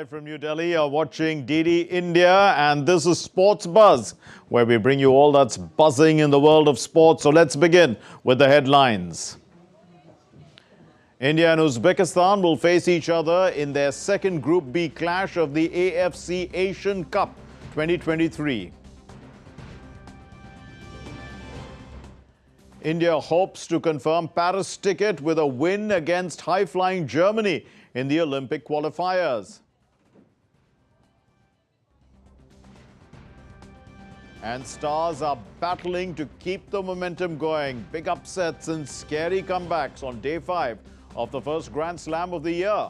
Live from New Delhi, you're watching DD India, and this is Sports Buzz, where we bring you all that's buzzing in the world of sports. So let's begin with the headlines. India and Uzbekistan will face each other in their second Group B clash of the AFC Asian Cup 2023. India hopes to confirm Paris ticket with a win against high-flying Germany in the Olympic qualifiers. And stars are battling to keep the momentum going. Big upsets and scary comebacks on day 5 of the first Grand Slam of the year.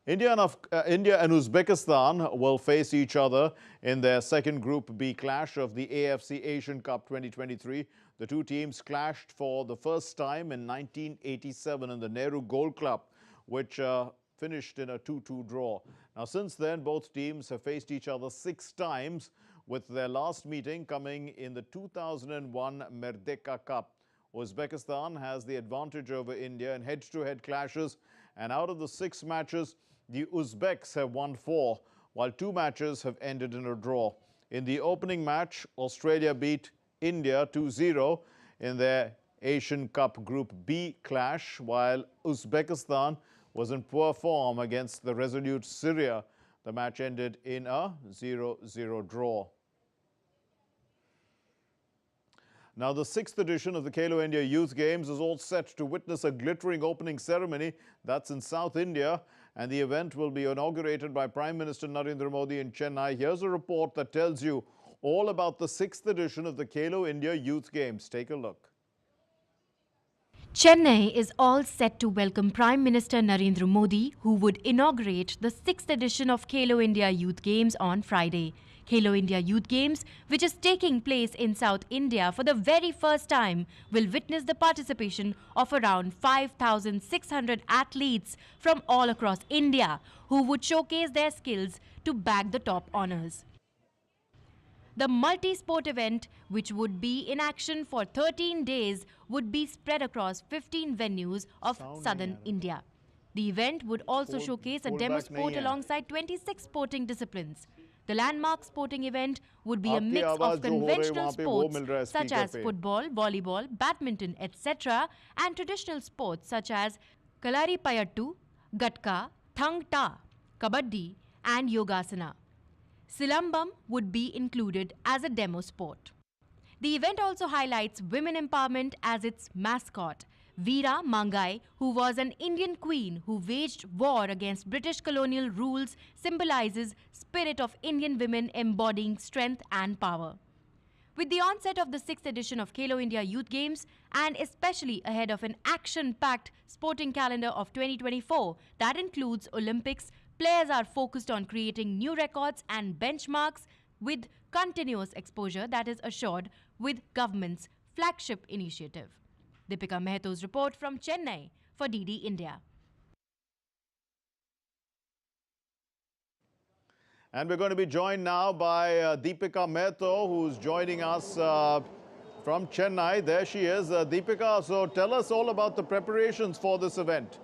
India and Uzbekistan will face each other in their second Group B clash of the AFC Asian Cup 2023. The two teams clashed for the first time in 1987 in the Nehru Gold Club, which finished in a 2-2 draw. Now, since then, both teams have faced each other 6 times, with their last meeting coming in the 2001 Merdeka Cup. Uzbekistan has the advantage over India in head-to-head clashes, and out of the 6 matches, the Uzbeks have won 4, while 2 matches have ended in a draw. In the opening match, Australia beat India 2-0 in their Asian Cup Group B clash, while Uzbekistan was in poor form against the resolute Syria. The match ended in a 0-0 draw. Now, the 6th edition of the Khelo India Youth Games is all set to witness a glittering opening ceremony. That's in South India, and the event will be inaugurated by Prime Minister Narendra Modi in Chennai. Here's a report that tells you all about the 6th edition of the Khelo India Youth Games. Take a look. Chennai is all set to welcome Prime Minister Narendra Modi, who would inaugurate the 6th edition of Khelo India Youth Games on Friday. Khelo India Youth Games, which is taking place in South India for the very first time, will witness the participation of around 5,600 athletes from all across India, who would showcase their skills to bag the top honours. The multi-sport event, which would be in action for 13 days, would be spread across 15 venues of southern India. The event would also showcase a demo sport alongside 26 sporting disciplines. The landmark sporting event would be a mix of conventional sports such as football, volleyball, badminton, etc. and traditional sports such as Kalari Payattu, Gatka, Thang Ta, Kabaddi and Yogasana. Silambam would be included as a demo sport. The event also highlights women empowerment as its mascot. Veera Mangai, who was an Indian queen who waged war against British colonial rules, symbolizes spirit of Indian women embodying strength and power. With the onset of the 6th edition of Khelo India Youth Games, and especially ahead of an action-packed sporting calendar of 2024 that includes Olympics, players are focused on creating new records and benchmarks with continuous exposure that is assured with government's flagship initiative. Deepika Mehto's report from Chennai for DD India. And we're going to be joined now by Deepika Mehto, who's joining us from Chennai. There she is. Deepika, so tell us all about the preparations for this event.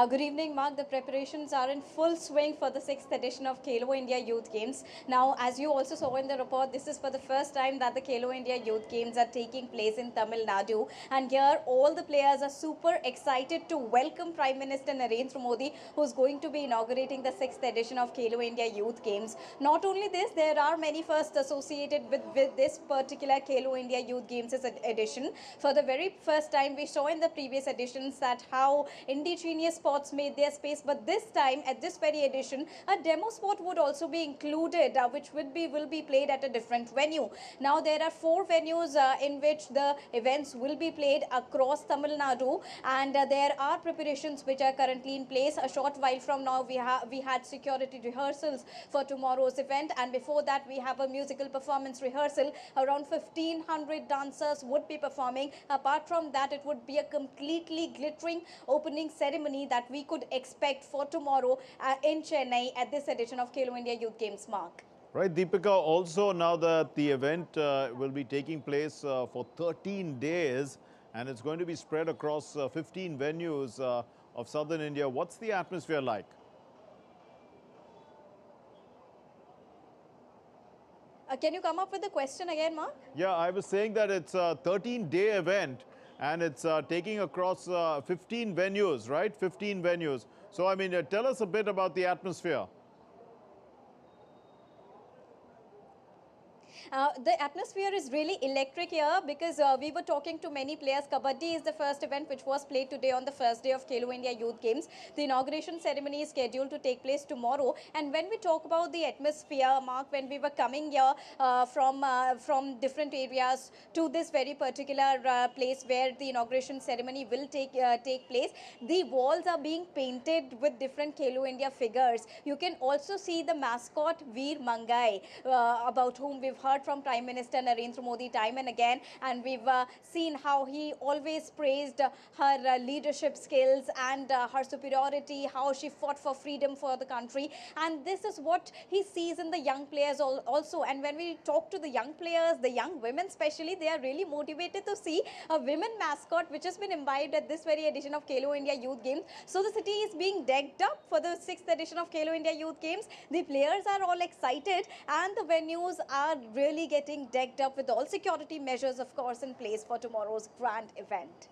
Good evening, Mark. The preparations are in full swing for the 6th edition of Khelo India Youth Games. Now, as you also saw in the report, this is for the first time that the Khelo India Youth Games are taking place in Tamil Nadu. And here, all the players are super excited to welcome Prime Minister Narendra Modi, who's going to be inaugurating the 6th edition of Khelo India Youth Games. Not only this, there are many firsts associated with this particular Khelo India Youth Games edition. For the very first time, we saw in the previous editions that how indigenous sports made their space, but this time at this very edition a demo sport would also be included, which will be played at a different venue. Now there are 4 venues in which the events will be played across Tamil Nadu, and there are preparations which are currently in place. A short while from now we had security rehearsals for tomorrow's event, and before that we have a musical performance rehearsal. Around 1,500 dancers would be performing. Apart from that, it would be a completely glittering opening ceremony that we could expect for tomorrow in Chennai at this edition of Khelo India Youth Games, Mark. Right, Deepika, also now that the event will be taking place for 13 days and it's going to be spread across 15 venues of southern India, what's the atmosphere like? Can you come up with the question again, Mark? Yeah, I was saying that it's a 13-day event and it's taking across 15 venues, right? 15 venues. So, I mean, tell us a bit about the atmosphere. The atmosphere is really electric here because we were talking to many players. Kabaddi is the first event which was played today on the first day of Khelo India Youth Games. The inauguration ceremony is scheduled to take place tomorrow. And when we talk about the atmosphere, Mark, when we were coming here from different areas to this very particular place where the inauguration ceremony will take place, the walls are being painted with different Khelo India figures. You can also see the mascot Veer Mangai, about whom we've heard from Prime Minister Narendra Modi time and again, and we've seen how he always praised her leadership skills and her superiority, how she fought for freedom for the country, and this is what he sees in the young players also. And when we talk to the young players, the young women especially, they are really motivated to see a women mascot which has been imbibed at this very edition of Khelo India Youth Games. So the city is being decked up for the 6th edition of Khelo India Youth Games. The players are all excited and the venues are really getting decked up with all security measures, of course, in place for tomorrow's grand event.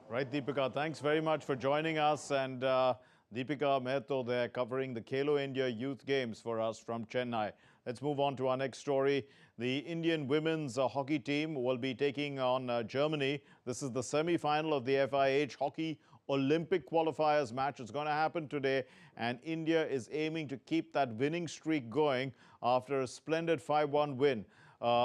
Right, Deepika, thanks very much for joining us. And Deepika Mehto there covering the Khelo India Youth Games for us from Chennai. Let's move on to our next story. The Indian women's hockey team will be taking on Germany. This is the semi-final of the FIH Hockey Olympic Qualifiers match. It's going to happen today, and India is aiming to keep that winning streak going after a splendid 5-1 win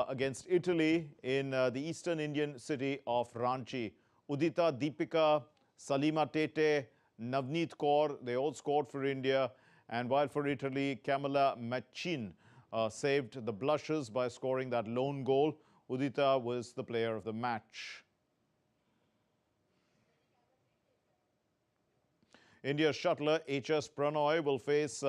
against Italy in the eastern Indian city of Ranchi. Udita, Deepika, Salima Tete, Navneet Kaur, they all scored for India. And while for Italy, Camilla Machin saved the blushes by scoring that lone goal. Udita was the player of the match. India's shuttler HS Pranoy will face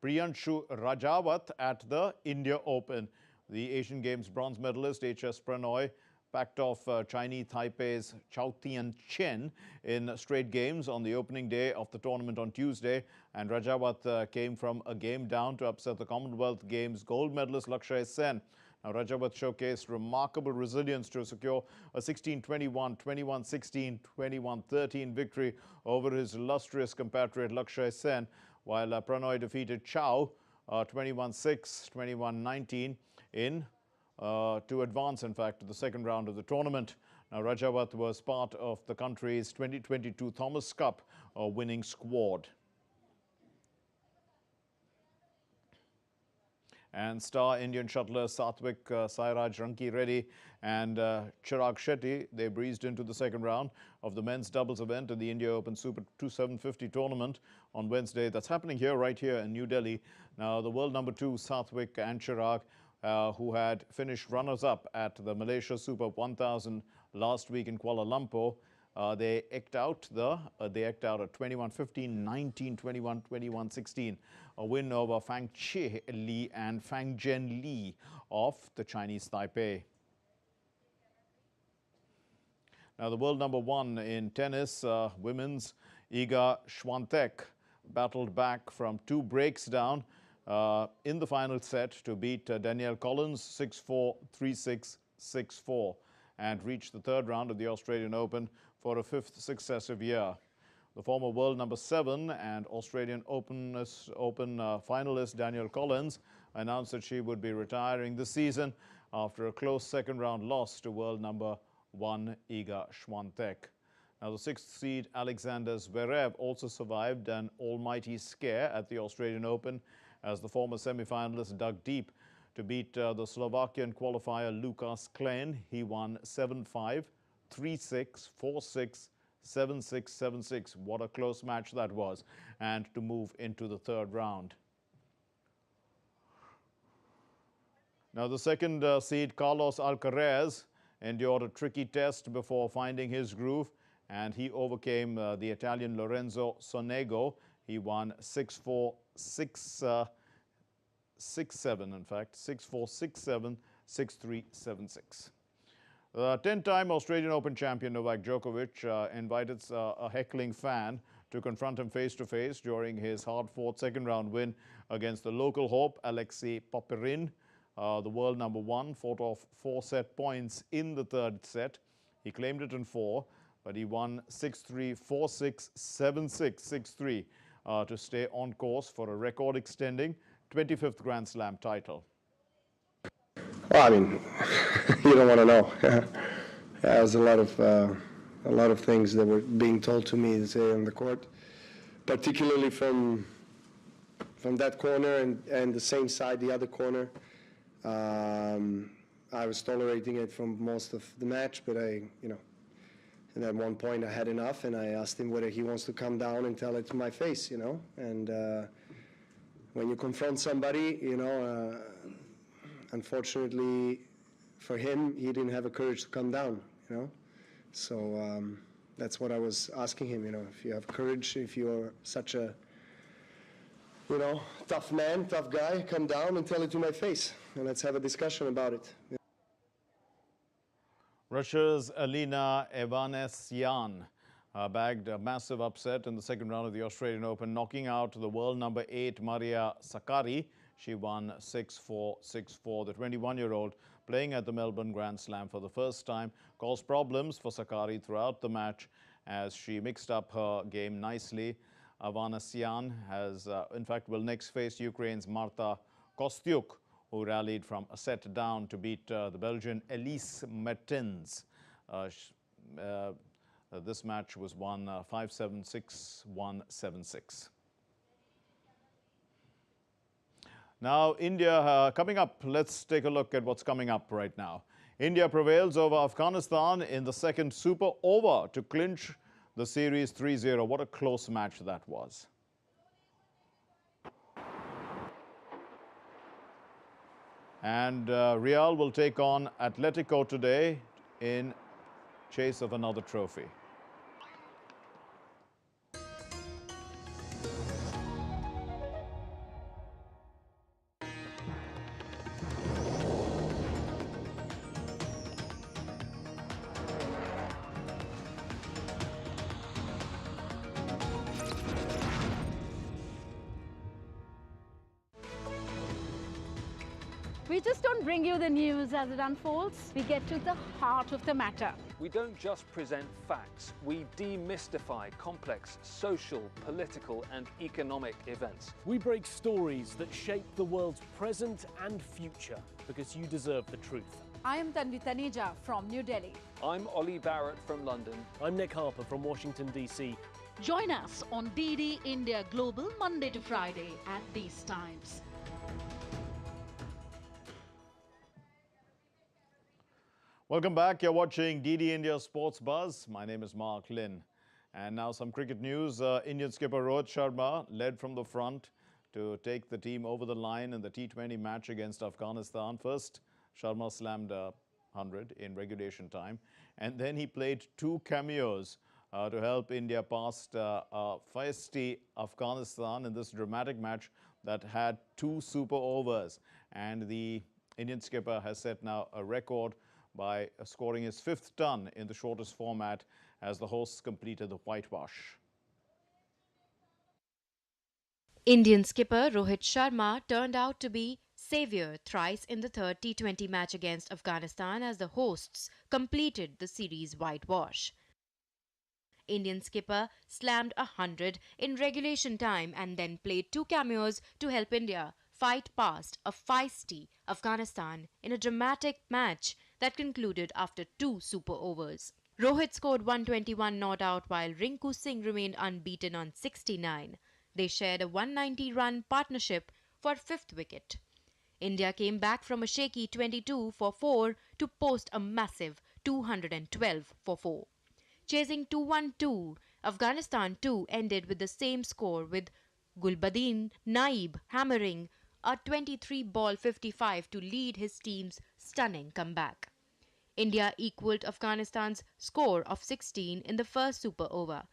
Priyanshu Rajawat at the India Open. The Asian Games bronze medalist HS Pranoy packed off Chinese Taipei's Chao Tian Chen in straight games on the opening day of the tournament on Tuesday. And Rajawat came from a game down to upset the Commonwealth Games gold medalist Lakshay Sen. Now, Rajawat showcased remarkable resilience to secure a 16-21, 21-16, 21-13 victory over his illustrious compatriot Lakshay Sen, while Pranoy defeated Chow 21-6, 21-19 to advance, in fact, to the second round of the tournament. Now, Rajawat was part of the country's 2022 Thomas Cup winning squad. And star Indian shuttler Satvik Sairaj Ranki Reddy and Chirag Shetty, they breezed into the second round of the men's doubles event in the India Open Super 2750 tournament on Wednesday. That's happening here, right here in New Delhi. Now, the world number 2, Satvik and Chirag, who had finished runners-up at the Malaysia Super 1000 last week in Kuala Lumpur, they eked out a 21-15, 19-21, 21-16, a win over Fang Che Li and Fang Zhen Li of the Chinese Taipei. Now, the world number 1 in tennis, women's, Iga Swiatek, battled back from 2 breaks down in the final set to beat Danielle Collins 6-4, 3-6, 6-4 and reach the third round of the Australian Open for a 5th successive year. The former world number 7 and Australian Open finalist Danielle Collins announced that she would be retiring this season after a close second-round loss to world number 1 Iga Swiatek. Now, the 6th seed Alexander Zverev also survived an almighty scare at the Australian Open as the former semi-finalist dug deep to beat the Slovakian qualifier Lukas Klein. He won 7-5, 3-6, 4-6, 7-6, 7-6. What a close match that was. And to move into the third round. Now, the second seed Carlos Alcaraz endured a tricky test before finding his groove, and he overcame the Italian Lorenzo Sonego. He won 6-4, 6 6-7, in fact, 6-4, 6-7, 6-3, 7-6. 10-time Australian Open champion Novak Djokovic invited a heckling fan to confront him face-to-face during his hard-fought second-round win against the local hope, Alexei Popyrin. The world number one fought off 4 set points in the third set. He claimed it in 4, but he won 6-3, 4-6, 7-6, 6-3 to stay on course for a record-extending 25th Grand Slam title. Well, I mean, you don't want to know. There's a lot of things that were being told to me, say, on the court, particularly from that corner and the same side, the other corner. I was tolerating it from most of the match, but and at one point I had enough, and I asked him whether he wants to come down and tell it to my face, And when you confront somebody, unfortunately for him, he didn't have the courage to come down, So that's what I was asking him, if you have courage, if you're such a, tough man, tough guy, come down and tell it to my face, and let's have a discussion about it. Russia's Alina Ivanesian bagged a massive upset in the second round of the Australian Open, knocking out the world number 8 Maria Sakkari. She won 6-4, 6-4. The 21-year-old, playing at the Melbourne Grand Slam for the first time, caused problems for Sakkari throughout the match as she mixed up her game nicely. Ivanesian in fact, will next face Ukraine's Marta Kostyuk, who rallied from a set down to beat the Belgian Elise Mertens. This match was won 5-7, 6-1, 7-6. Now, India, coming up, let's take a look at what's coming up right now. India prevails over Afghanistan in the second super over to clinch the series 3-0. What a close match that was. And Real will take on Atletico today in chase of another trophy. We just don't bring you the news as it unfolds. We get to the heart of the matter. We don't just present facts, we demystify complex social, political and economic events. We break stories that shape the world's present and future because you deserve the truth. I am Tanvi Taneja from New Delhi. I'm Ollie Barrett from London. I'm Nick Harper from Washington, D.C. Join us on DD India Global Monday to Friday at these times. Welcome back. You're watching DD India Sports Buzz. My name is Mark Lynn. And now some cricket news. Indian skipper Rohit Sharma led from the front to take the team over the line in the T20 match against Afghanistan. First, Sharma slammed 100 in regulation time. And then he played 2 cameos to help India past feisty Afghanistan in this dramatic match that had 2 super overs. And the Indian skipper has set now a record by scoring his 5th ton in the shortest format as the hosts completed the whitewash. Indian skipper Rohit Sharma turned out to be saviour thrice in the third T20 match against Afghanistan as the hosts completed the series whitewash. Indian skipper slammed 100 in regulation time and then played 2 cameos to help India fight past a feisty Afghanistan in a dramatic match that concluded after 2 super overs. Rohit scored 121 not out while Rinku Singh remained unbeaten on 69. They shared a 190-run partnership for 5th wicket. India came back from a shaky 22 for 4 to post a massive 212 for 4. Chasing 212, Afghanistan too ended with the same score with Gulbuddin Naib hammering a 23-ball 55 to lead his team's stunning comeback. India equalled Afghanistan's score of 16 in the first super over,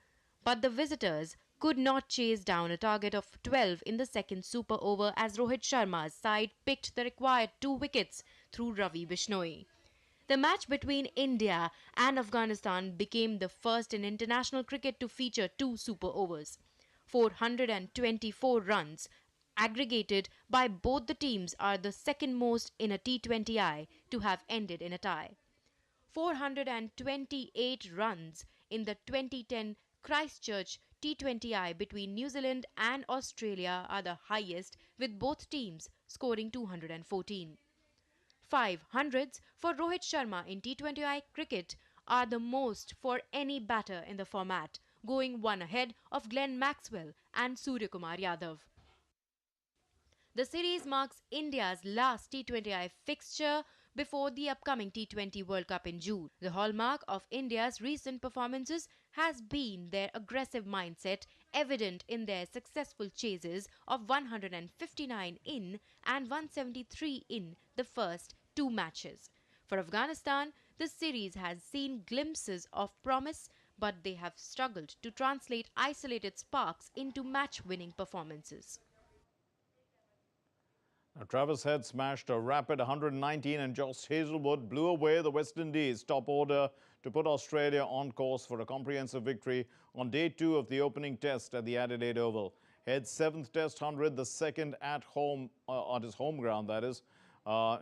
but the visitors could not chase down a target of 12 in the second super over as Rohit Sharma's side picked the required 2 wickets through Ravi Bishnoi. The match between India and Afghanistan became the first in international cricket to feature 2 super overs. 424 runs aggregated by both the teams are the second most in a T20I to have ended in a tie. 428 runs in the 2010 Christchurch T20I between New Zealand and Australia are the highest, with both teams scoring 214. 500s for Rohit Sharma in T20I cricket are the most for any batter in the format, going one ahead of Glenn Maxwell and Suryakumar Yadav. The series marks India's last T20I fixture before the upcoming T20 World Cup in June. The hallmark of India's recent performances has been their aggressive mindset, evident in their successful chases of 159 in and 173 in the first 2 matches. For Afghanistan, the series has seen glimpses of promise, but they have struggled to translate isolated sparks into match-winning performances. Now, Travis Head smashed a rapid 119 and Josh Hazlewood blew away the West Indies top order to put Australia on course for a comprehensive victory on day 2 of the opening test at the Adelaide Oval. Head's 7th test 100, the second at home, on his home ground that is,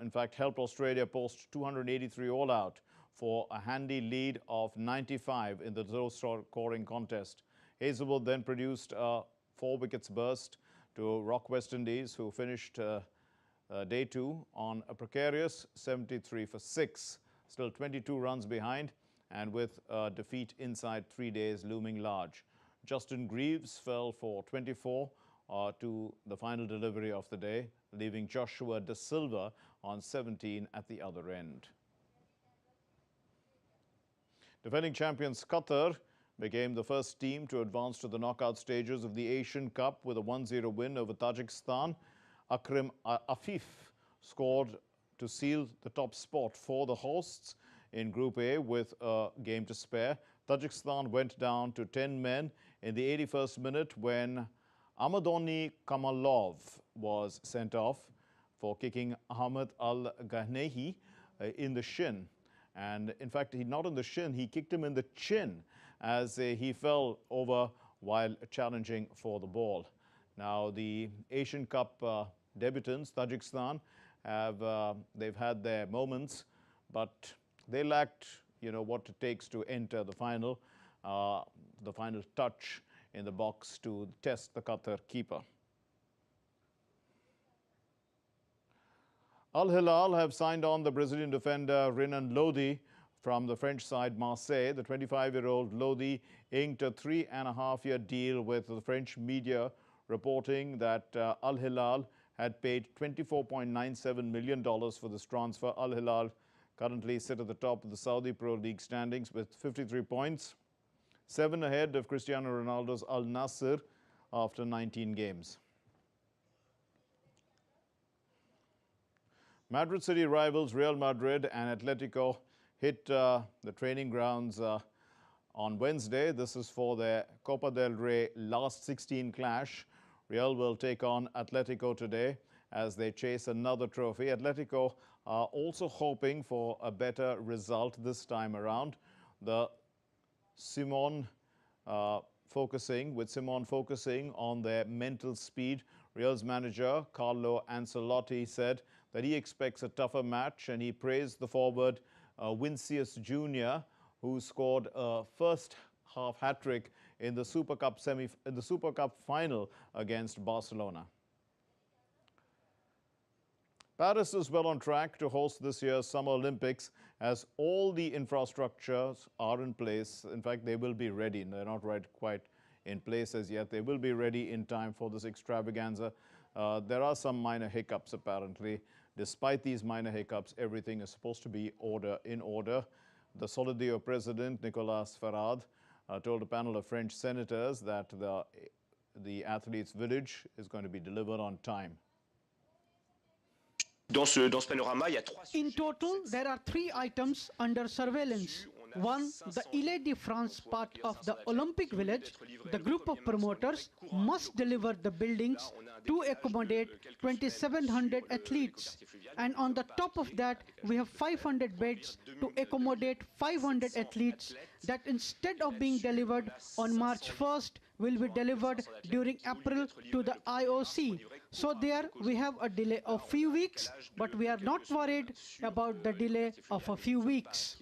in fact helped Australia post 283 all out for a handy lead of 95 in the low-scoring contest. Hazlewood then produced a 4 wickets burst to rock West Indies, who finished day 2 on a precarious 73 for 6, still 22 runs behind, and with defeat inside 3 days looming large. Justin Greaves fell for 24 to the final delivery of the day, leaving Joshua De Silva on 17 at the other end. Defending champions Qatar became the first team to advance to the knockout stages of the Asian Cup with a 1-0 win over Tajikistan. Akram Afif scored to seal the top spot for the hosts in Group A with a game to spare. Tajikistan went down to 10 men in the 81st minute when Amadoni Kamalov was sent off for kicking Ahmed Al-Ghanehi in the shin. And in fact, not in the shin, he kicked him in the chin as he fell over while challenging for the ball. Now, the Asian Cup debutants, Tajikistan, they've had their moments, but they lacked, what it takes to enter the final touch in the box to test the Qatar keeper. Al Hilal have signed on the Brazilian defender Renan Lodi from the French side Marseille. The 25-year-old Lodi inked a 3.5-year deal with the French media, reporting that Al Hilal had paid $24.97 million for this transfer. Al Hilal currently sit at the top of the Saudi Pro League standings with 53 points, 7 ahead of Cristiano Ronaldo's Al Nassr after 19 games. Madrid City rivals Real Madrid and Atletico hit the training grounds on Wednesday. This is for their Copa del Rey last 16 clash. Real will take on Atletico today as they chase another trophy. Atletico are also hoping for a better result this time around. With Simon focusing on their mental speed, Real's manager Carlo Ancelotti said that he expects a tougher match, and he praised the forward Vinicius Jr., who scored a first-half hat-trick in the Super Cup final against Barcelona. Paris is well on track to host this year's Summer Olympics as all the infrastructures are in place. In fact, they will be ready. They're not quite in place as yet. They will be ready in time for this extravaganza. There are some minor hiccups apparently. Despite these minor hiccups, everything is supposed to be in order. The Solidio president, Nicolas Farad, told a panel of French senators that the athletes' village is going to be delivered on time. In total, there are 3 items under surveillance. One, the Ile-de-France part of the Olympic Village, the group of promoters must deliver the buildings to accommodate 2,700 athletes. And on the top of that, we have 500 beds to accommodate 500 athletes that instead of being delivered on March 1st, will be delivered during April to the IOC. So there we have a delay of few weeks, but we are not worried about the delay of a few weeks.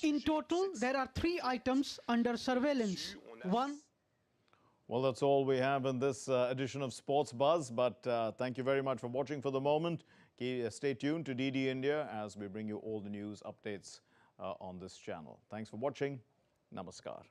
In total, there are 3 items under surveillance. One. Well, that's all we have in this edition of Sports Buzz, but thank you very much for watching for the moment. Stay tuned to DD India as we bring you all the news updates on this channel. Thanks for watching. Namaskar.